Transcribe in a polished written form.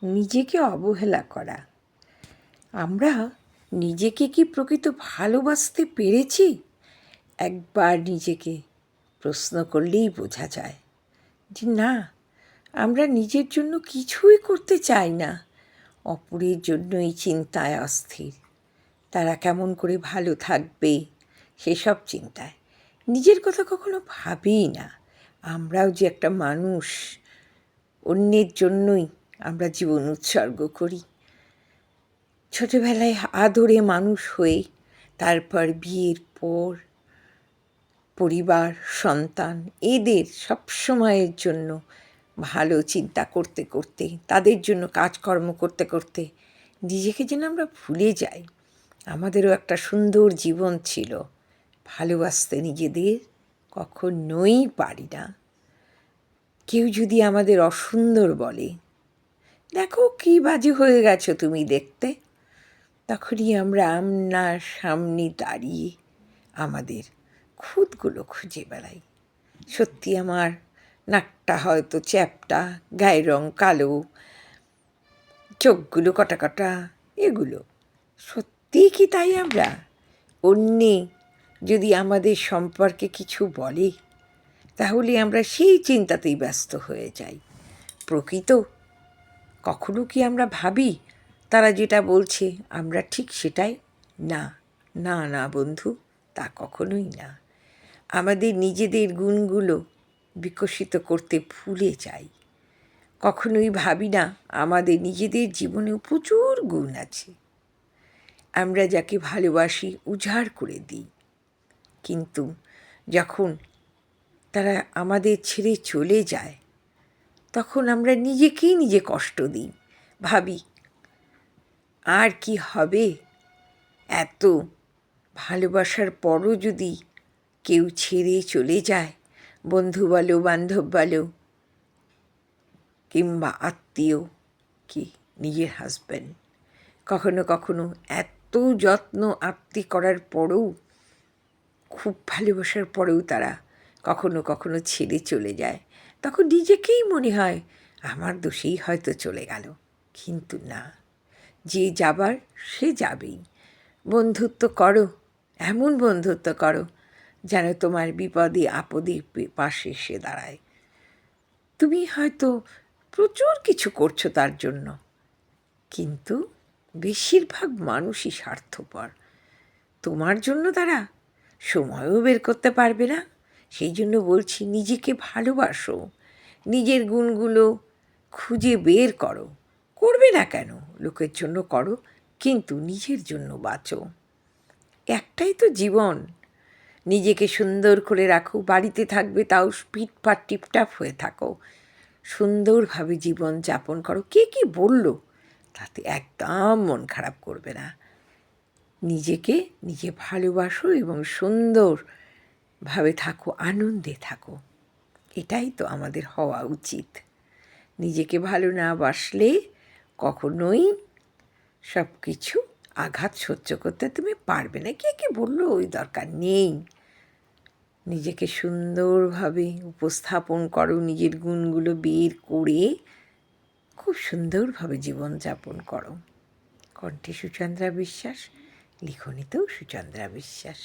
নিজেকে অবহেলা করা। আমরা নিজেকে কি প্রকৃত ভালোবাসতে পেরেছি? একবার নিজেকে প্রশ্ন করলেই বোঝা যায় যে না, আমরা নিজের জন্য কিছুই করতে চাই না। অপরের জন্যই চিন্তায় অস্থির। তারা কেমন করে ভালো থাকবে সেসব চিন্তায় নিজের কথা কখনো ভাবিই না। আমরাও যে একটা মানুষ, অন্যের জন্যই আমরা জীবন উৎসর্গ করি। ছোটোবেলায় আদরে মানুষ হয়ে তারপর বিয়ের পর পরিবার, সন্তান এদের সবসময়ের জন্য ভালো চিন্তা করতে করতে, তাদের জন্য কাজকর্ম করতে করতে নিজেকে যেন আমরা ভুলে যাই। আমাদেরও একটা সুন্দর জীবন ছিল। ভালোবাসতে নিজেদের কখনোই পারি না। কেউ যদি আমাদের অসুন্দর বলে, দেখো কী বাজে হয়ে গেছো তুমি দেখতে, তখনই আমরা আপনার সামনে দাঁড়িয়ে আমাদের খুঁতগুলো খুঁজে বেড়াই। সত্যি আমার নাকটা হয়তো চ্যাপ্টা, গায়ের রং কালো, চোখগুলো কটা কটা, এগুলো সত্যিই কি তাই? আমরা অন্যে যদি আমাদের সম্পর্কে কিছু বলে তাহলে আমরা সেই চিন্তাতেই ব্যস্ত হয়ে যাই। প্রকৃত কখনো কি আমরা ভাবি তারা যেটা বলছে আমরা ঠিক সেটাই? না, না, না বন্ধু, তা কখনোই না। আমাদের নিজেদের গুণগুলো বিকশিত করতে ভুলে যাই। কখনোই ভাবি না আমাদের নিজেদের জীবনেও প্রচুর গুণ আছে। আমরা যাকে ভালোবাসি উজাড় করে দিই, কিন্তু যখন তারা আমাদের ছেড়ে চলে যায় তখন আমরা নিজেকেই নিজে কষ্ট দিই। ভাবি আর কি হবে, এত ভালোবাসার পরও যদি কেউ ছেড়ে চলে যায়, বন্ধু বলো, বান্ধব বলো, কিংবা আত্মীয়, কি নিজের হাজব্যান্ড, কখনো কখনো এত যত্ন আত্মি করার পরেও, খুব ভালোবাসার পরেও তারা কখনো কখনো ছেড়ে চলে যায়, তখন নিজেকেই মনে হয় আমার দোষেই হয়তো চলে গেল। কিন্তু না, যে যাবার সে যাবেই। বন্ধুত্ব করো, এমন বন্ধুত্ব করো যেন তোমার বিপদে আপদে পাশে এসে দাঁড়ায়। তুমি হয়তো প্রচুর কিছু করছো তার জন্য, কিন্তু বেশিরভাগ মানুষই স্বার্থপর। তোমার জন্য তারা সময়ও বের করতে পারবে না। সেই জন্য বলছি, নিজেকে ভালোবাসো, নিজের গুণগুলো খুঁজে বের করো। করবে না কেন, লোকের জন্য করো, কিন্তু নিজের জন্য বাঁচো। একটাই তো জীবন। নিজেকে সুন্দর করে রাখো। বাড়িতে থাকবে তাও পিটপাট টিপটাপ হয়ে থাকো, সুন্দরভাবে জীবন যাপন করো। কে কী বললো তাতে একদম মন খারাপ করবে না। নিজেকে নিজে ভালোবাসো এবং সুন্দরভাবে থাকো, আনন্দে থাকো। এটাই তো আমাদের হওয়া উচিত। নিজেকে ভালো না বাসলে কখনোই সব কিছু আঘাত সহ্য করতে তুমি পারবে না। কে কী বললো ওই দরকার নেই। নিজেকে সুন্দরভাবে উপস্থাপন করো, নিজের গুণগুলো বের করে খুব সুন্দরভাবে জীবনযাপন করো। কণ্ঠে সুচন্দ্রা বিশ্বাস, লিখনীতেও সুচন্দ্রা বিশ্বাস।